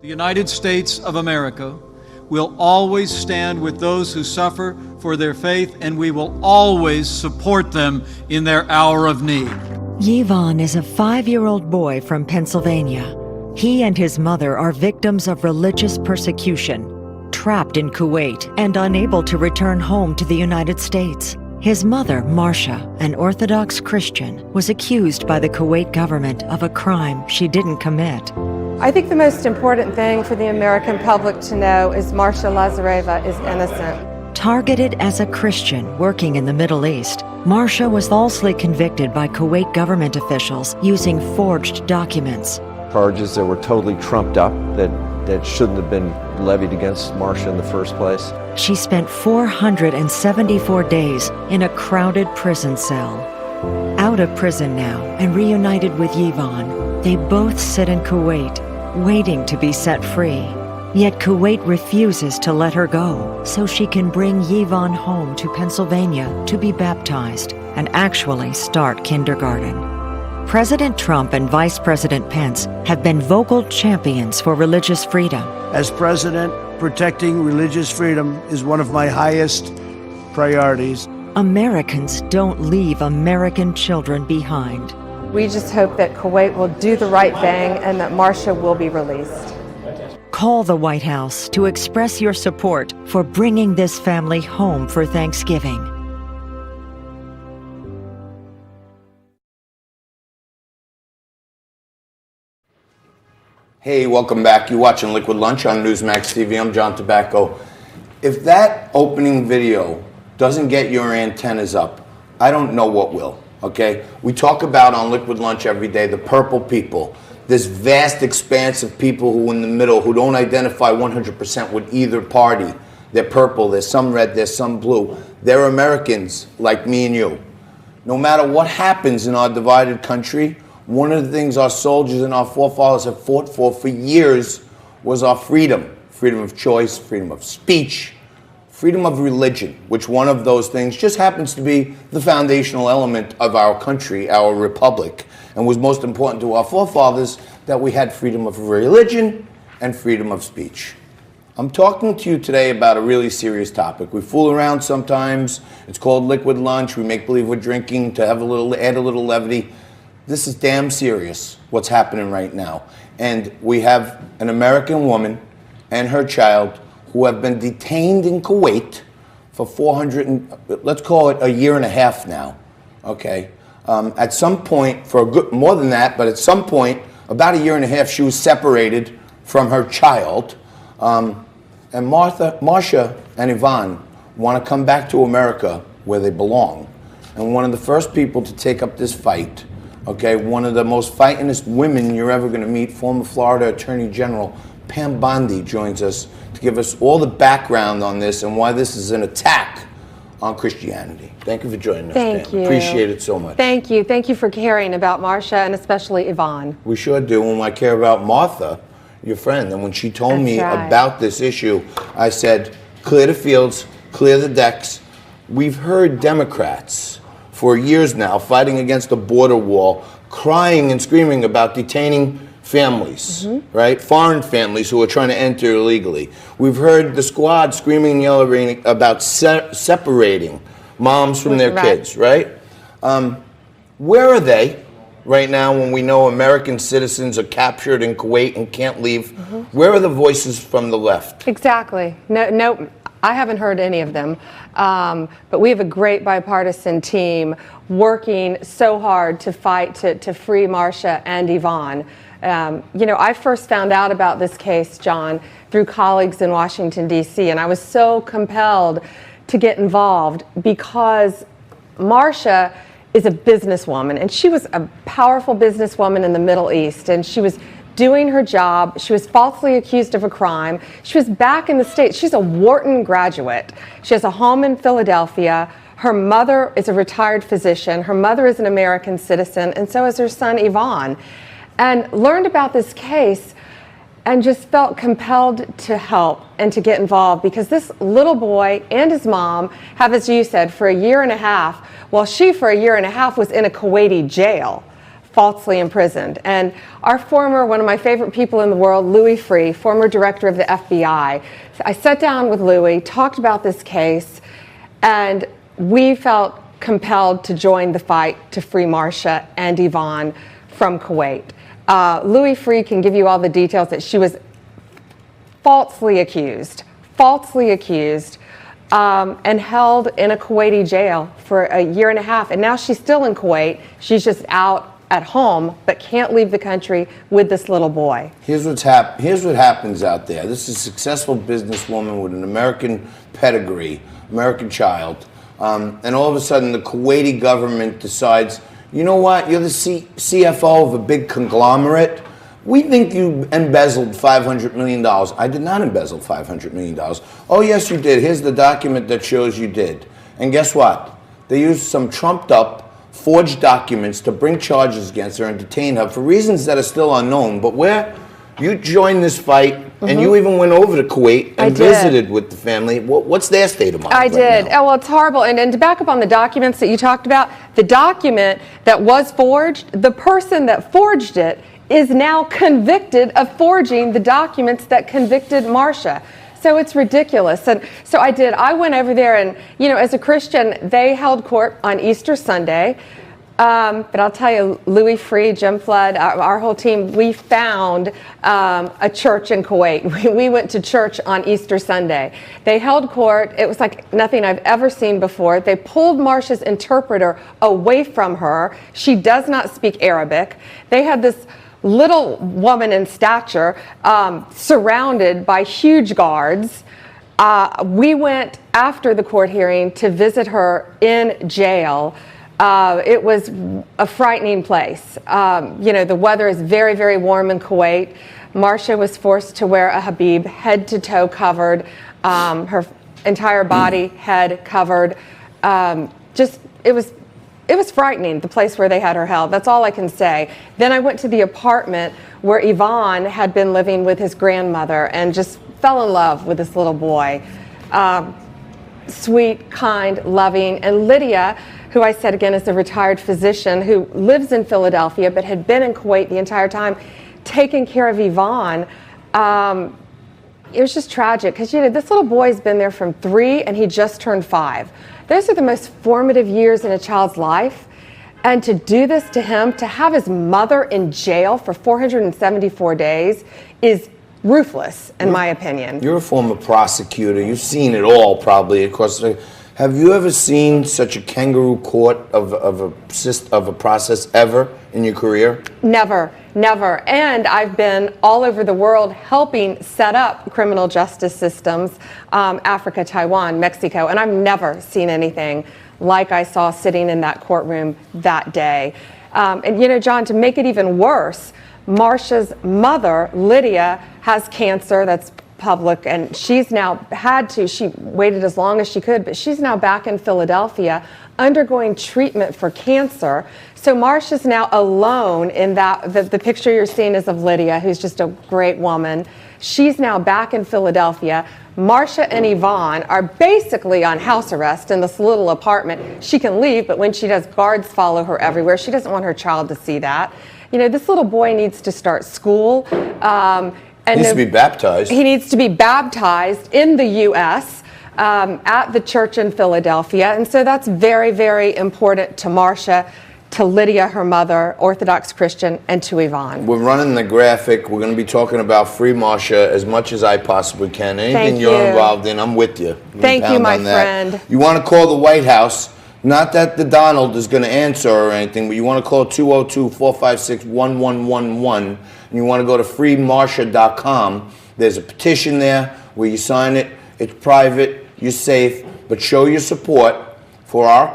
The United States of America will always stand with those who suffer for their faith, and we will always support them in their hour of need. Yvan is a 5-year-old boy from Pennsylvania. He and his mother are victims of religious persecution, trapped in Kuwait and unable to return home to the United States. His mother, Marsha, an Orthodox Christian, was accused by the Kuwait government of a crime she didn't commit. I think the most important thing for the American public to know is Marsha Lazareva is innocent. Targeted as a Christian working in the Middle East, Marsha was falsely convicted by Kuwait government officials using forged documents. Charges that were totally trumped up, that shouldn't have been levied against Marsha in the first place. She spent 474 days in a crowded prison cell. Out of prison now and reunited with Yvan, they both sit in Kuwait, waiting to be set free. Yet Kuwait refuses to let her go, so she can bring Yvan home to Pennsylvania to be baptized and actually start kindergarten. President Trump and Vice President Pence have been vocal champions for religious freedom. As president, protecting religious freedom is one of my highest priorities. Americans don't leave American children behind. We just hope that Kuwait will do the right thing and that Marsha will be released. Call the White House to express your support for bringing this family home for Thanksgiving. Hey, welcome back. You're watching Liquid Lunch on Newsmax TV. I'm John Tobacco. If that opening video doesn't get your antennas up, I don't know what will, okay? We talk about on Liquid Lunch every day the purple people, this vast expanse of people who in the middle, who don't identify 100% with either party. They're purple, there's some red, there's some blue. They're Americans like me and you. No matter what happens in our divided country, one of the things our soldiers and our forefathers have fought for years was our freedom. Freedom of choice, freedom of speech, freedom of religion, which one of those things just happens to be the foundational element of our country, our republic, and was most important to our forefathers that we had freedom of religion and freedom of speech. I'm talking to you today about a really serious topic. We fool around sometimes. It's called Liquid Lunch. We make believe we're drinking to have add a little levity. This is damn serious, what's happening right now. And we have an American woman and her child who have been detained in Kuwait for let's call it a year and a half now, okay? At some point, for a good, more than that, but at some point, about a year and a half, she was separated from her child. And Marsha and Yvan want to come back to America where they belong. And one of the first people to take up this fight, okay, one of the most fightingest women you're ever going to meet, former Florida Attorney General Pam Bondi, joins us to give us all the background on this and why this is an attack on Christianity. Thank you for joining us, Thank Pam. you. Appreciate it so much. Thank you. Thank you for caring about Marsha and especially Yvan. We sure do. And I care about Martha, your friend. And when she told me about this issue, I said, clear the fields, clear the decks. We've heard Democrats for years now fighting against the border wall, crying and screaming about detaining families, right? Foreign families who are trying to enter illegally. We've heard the squad screaming and yelling about separating moms from their kids, right? Where are they right now when we know American citizens are captured in Kuwait and can't leave? Where are the voices from the left? Exactly. No, I haven't heard any of them. But we have a great bipartisan team working so hard to fight to free Marsha and Yvan. You know, I first found out about this case, John, through colleagues in Washington, D.C., and I was so compelled to get involved because Marsha is a businesswoman, and she was a powerful businesswoman in the Middle East, and she was doing her job. She was falsely accused of a crime. She was back in the States. She's a Wharton graduate. She has a home in Philadelphia. Her mother is a retired physician. Her mother is an American citizen, and so is her son, Yvan. And learned about this case and just felt compelled to help and to get involved because this little boy and his mom have, as you said, for a year and a half, while she for a year and a half was in a Kuwaiti jail falsely imprisoned. And our one of my favorite people in the world, Louis Freeh, former director of the FBI, I sat down with Louis, talked about this case, and we felt compelled to join the fight to free Marsha and Yvan from Kuwait. Louis Freeh can give you all the details that she was falsely accused, and held in a Kuwaiti jail for a year and a half. And now she's still in Kuwait. She's just out at home, but can't leave the country with this little boy. Here's what happens out there. This is a successful businesswoman with an American pedigree, American child, and all of a sudden the Kuwaiti government decides, you know what, you're the CFO of a big conglomerate. We think you embezzled $500 million. I did not embezzle $500 million. Oh, yes, you did. Here's the document that shows you did. And guess what? They used some trumped up, forged documents to bring charges against her and detain her for reasons that are still unknown. But where you joined this fight, and you even went over to Kuwait and visited with the family. What's their state of mind? I did. Oh, well, it's horrible. And to back up on the documents that you talked about, the document that was forged, the person that forged it is now convicted of forging the documents that convicted Marsha. So it's ridiculous. And so I went over there, and, you know, as a Christian, they held court on Easter Sunday. But I'll tell you, Louis Freeh, Jim Flood, our whole team, we found a church in Kuwait. We went to church on Easter Sunday. They held court. It was like nothing I've ever seen before. They pulled Marsha's interpreter away from her. She does not speak Arabic. They had this little woman in stature, surrounded by huge guards. We went after the court hearing to visit her in jail. It was a frightening place. You know, the weather is very, very warm in Kuwait. Marsha was forced to wear a habib, head to toe covered, her entire body, head covered. It was frightening, the place where they had her held. That's all I can say. Then I went to the apartment where Yvan had been living with his grandmother and just fell in love with this little boy. Sweet, kind, loving. And Lydia, who I said again is a retired physician who lives in Philadelphia but had been in Kuwait the entire time, taking care of Yvan. It was just tragic because, you know, this little boy's been there from 3 and he just turned 5. Those are the most formative years in a child's life. And to do this to him, to have his mother in jail for 474 days is ruthless, in my opinion. You're a former prosecutor. You've seen it all, probably. Of course, have you ever seen such a kangaroo court of a process ever in your career? Never. And I've been all over the world helping set up criminal justice systems, Africa, Taiwan, Mexico, and I've never seen anything like I saw sitting in that courtroom that day. And you know, John, to make it even worse, Marsha's mother, Lydia, has cancer that's public, and she's now she waited as long as she could, but she's now back in Philadelphia undergoing treatment for cancer. So Marsha's now alone in that, the picture you're seeing is of Lydia, who's just a great woman. She's now back in Philadelphia. Marsha and Yvan are basically on house arrest in this little apartment. She can leave, but when she does, guards follow her everywhere. She doesn't want her child to see that. You know, this little boy needs to start school. He needs to be baptized. He needs to be baptized in the U.S. At the church in Philadelphia. And so that's very, very important to Marsha, to Lydia, her mother, Orthodox Christian, and to Yvan. We're running the graphic. We're going to be talking about Free Marsha as much as I possibly can. Anything you're involved in, I'm with you. Thank you, my friend. You want to call the White House. Not that the Donald is going to answer or anything, but you want to call 202-456-1111, and you want to go to freemarsha.com. There's a petition there where you sign it. It's private. You're safe. But show your support for our